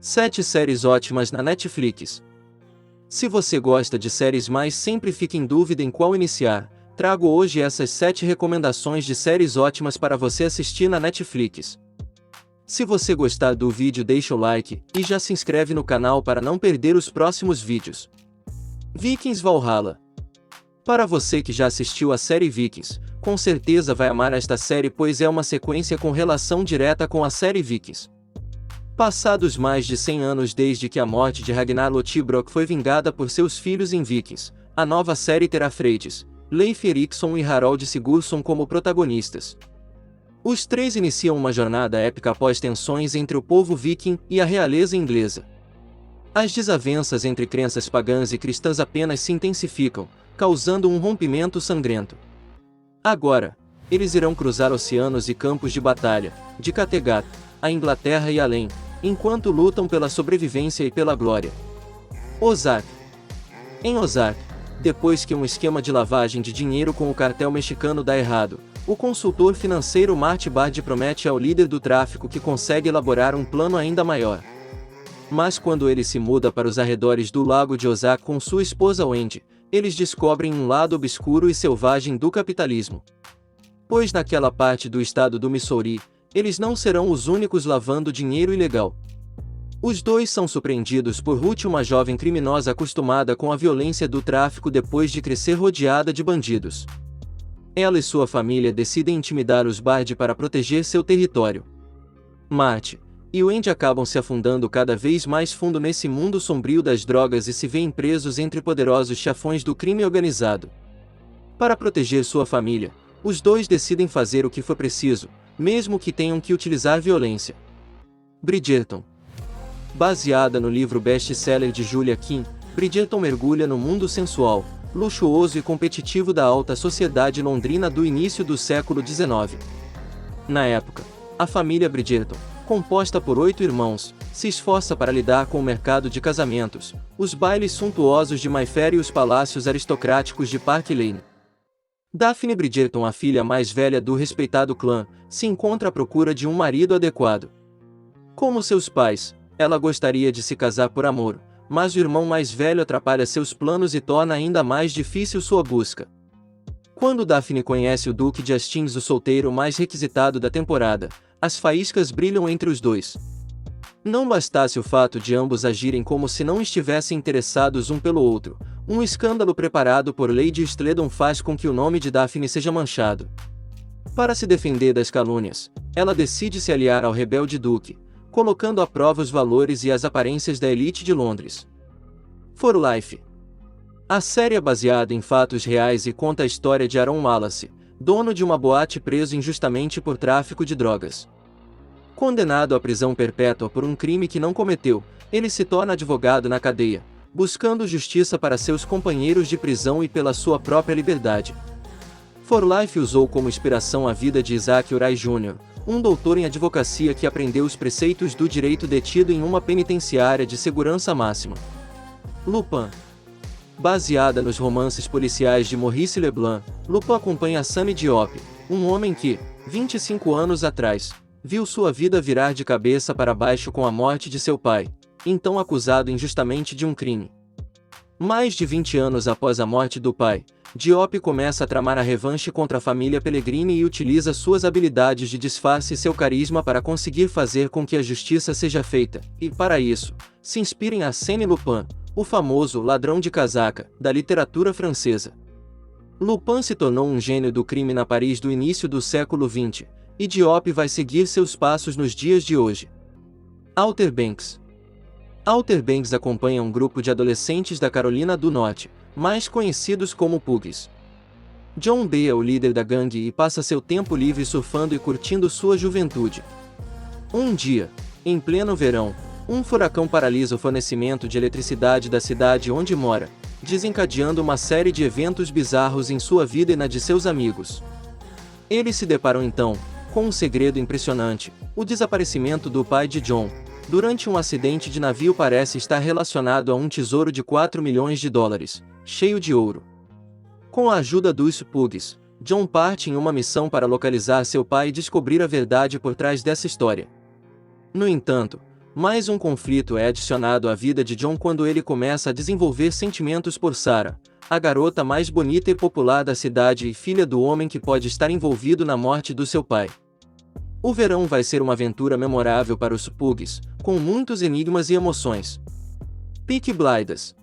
7 séries ótimas na Netflix. Se você gosta de séries mas sempre fica em dúvida em qual iniciar, trago hoje essas 7 recomendações de séries ótimas para você assistir na Netflix. Se você gostar do vídeo, deixa o like e já se inscreve no canal para não perder os próximos vídeos. Vikings Valhalla. Para você que já assistiu a série Vikings, com certeza vai amar esta série, pois é uma sequência com relação direta com a série Vikings. Passados mais de 100 anos desde que a morte de Ragnar Lothbrok foi vingada por seus filhos em Vikings, a nova série terá Freydis, Leif Erikson e Harold Sigurdsson como protagonistas. Os três iniciam uma jornada épica após tensões entre o povo viking e a realeza inglesa. As desavenças entre crenças pagãs e cristãs apenas se intensificam, causando um rompimento sangrento. Agora, eles irão cruzar oceanos e campos de batalha, de Kattegat, a Inglaterra e além, enquanto lutam pela sobrevivência e pela glória. Ozark. Em Ozark, depois que um esquema de lavagem de dinheiro com o cartel mexicano dá errado, o consultor financeiro Marty Bard promete ao líder do tráfico que consegue elaborar um plano ainda maior. Mas quando ele se muda para os arredores do lago de Ozark com sua esposa Wendy, eles descobrem um lado obscuro e selvagem do capitalismo. Pois naquela parte do estado do Missouri, eles não serão os únicos lavando dinheiro ilegal. Os dois são surpreendidos por Ruth, uma jovem criminosa acostumada com a violência do tráfico depois de crescer rodeada de bandidos. Ela e sua família decidem intimidar os Bard para proteger seu território. Marty e Wendy acabam se afundando cada vez mais fundo nesse mundo sombrio das drogas e se veem presos entre poderosos chefões do crime organizado. Para proteger sua família, os dois decidem fazer o que for preciso, mesmo que tenham que utilizar violência. Bridgerton. Baseada no livro best-seller de Julia Quinn, Bridgerton mergulha no mundo sensual, luxuoso e competitivo da alta sociedade londrina do início do século XIX. Na época, a família Bridgerton, composta por 8 irmãos, se esforça para lidar com o mercado de casamentos, os bailes suntuosos de Mayfair e os palácios aristocráticos de Park Lane. Daphne Bridgerton, a filha mais velha do respeitado clã, se encontra à procura de um marido adequado. Como seus pais, ela gostaria de se casar por amor, mas o irmão mais velho atrapalha seus planos e torna ainda mais difícil sua busca. Quando Daphne conhece o Duque de Hastings, o solteiro mais requisitado da temporada, as faíscas brilham entre os dois. Não bastasse o fato de ambos agirem como se não estivessem interessados um pelo outro, um escândalo preparado por Lady Stledon faz com que o nome de Daphne seja manchado. Para se defender das calúnias, ela decide se aliar ao rebelde Duque, colocando à prova os valores e as aparências da elite de Londres. For Life. A série é baseada em fatos reais e conta a história de Aaron Wallace, dono de uma boate preso injustamente por tráfico de drogas. Condenado à prisão perpétua por um crime que não cometeu, ele se torna advogado na cadeia, buscando justiça para seus companheiros de prisão e pela sua própria liberdade. For Life usou como inspiração a vida de Isaac Uray Jr., um doutor em advocacia que aprendeu os preceitos do direito detido em uma penitenciária de segurança máxima. Lupin. Baseada nos romances policiais de Maurice Leblanc, Lupin acompanha Sami Diop, um homem que, 25 anos atrás, viu sua vida virar de cabeça para baixo com a morte de seu pai, então acusado injustamente de um crime. Mais de 20 anos após a morte do pai, Diop começa a tramar a revanche contra a família Pellegrini e utiliza suas habilidades de disfarce e seu carisma para conseguir fazer com que a justiça seja feita, e, para isso, se inspira em Arsène Lupin, o famoso ladrão de casaca da literatura francesa. Lupin se tornou um gênio do crime na Paris do início do século XX, e Diop vai seguir seus passos nos dias de hoje. Outer Banks. Outer Banks acompanha um grupo de adolescentes da Carolina do Norte, mais conhecidos como Pugs. John B é o líder da gangue e passa seu tempo livre surfando e curtindo sua juventude. Um dia, em pleno verão, um furacão paralisa o fornecimento de eletricidade da cidade onde mora, desencadeando uma série de eventos bizarros em sua vida e na de seus amigos. Eles se deparam então com um segredo impressionante: o desaparecimento do pai de John, durante um acidente de navio, parece estar relacionado a um tesouro de 4 milhões de dólares, cheio de ouro. Com a ajuda dos Pugs, John parte em uma missão para localizar seu pai e descobrir a verdade por trás dessa história. No entanto, Mais um conflito é adicionado à vida de John quando ele começa a desenvolver sentimentos por Sarah, a garota mais bonita e popular da cidade e filha do homem que pode estar envolvido na morte do seu pai. O verão vai ser uma aventura memorável para os Pugs, com muitos enigmas e emoções. Peaky Blinders.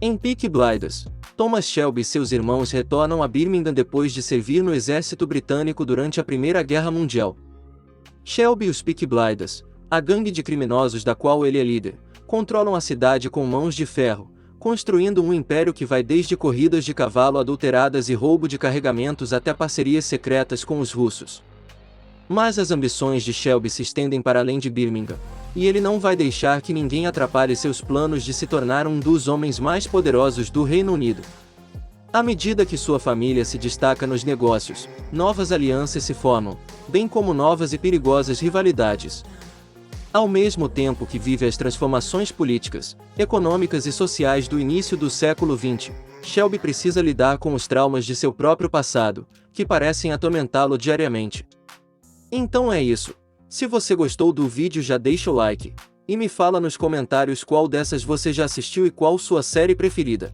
Em Peaky Blinders, Thomas Shelby e seus irmãos retornam a Birmingham depois de servir no exército britânico durante a Primeira Guerra Mundial. Shelby e os Peaky Blinders, a gangue de criminosos da qual ele é líder, controlam a cidade com mãos de ferro, construindo um império que vai desde corridas de cavalo adulteradas e roubo de carregamentos até parcerias secretas com os russos. Mas as ambições de Shelby se estendem para além de Birmingham, e ele não vai deixar que ninguém atrapalhe seus planos de se tornar um dos homens mais poderosos do Reino Unido. À medida que sua família se destaca nos negócios, novas alianças se formam, bem como novas e perigosas rivalidades. Ao mesmo tempo que vive as transformações políticas, econômicas e sociais do início do século XX, Shelby precisa lidar com os traumas de seu próprio passado, que parecem atormentá-lo diariamente. Então é isso. Se você gostou do vídeo, já deixa o like, e me fala nos comentários qual dessas você já assistiu e qual sua série preferida.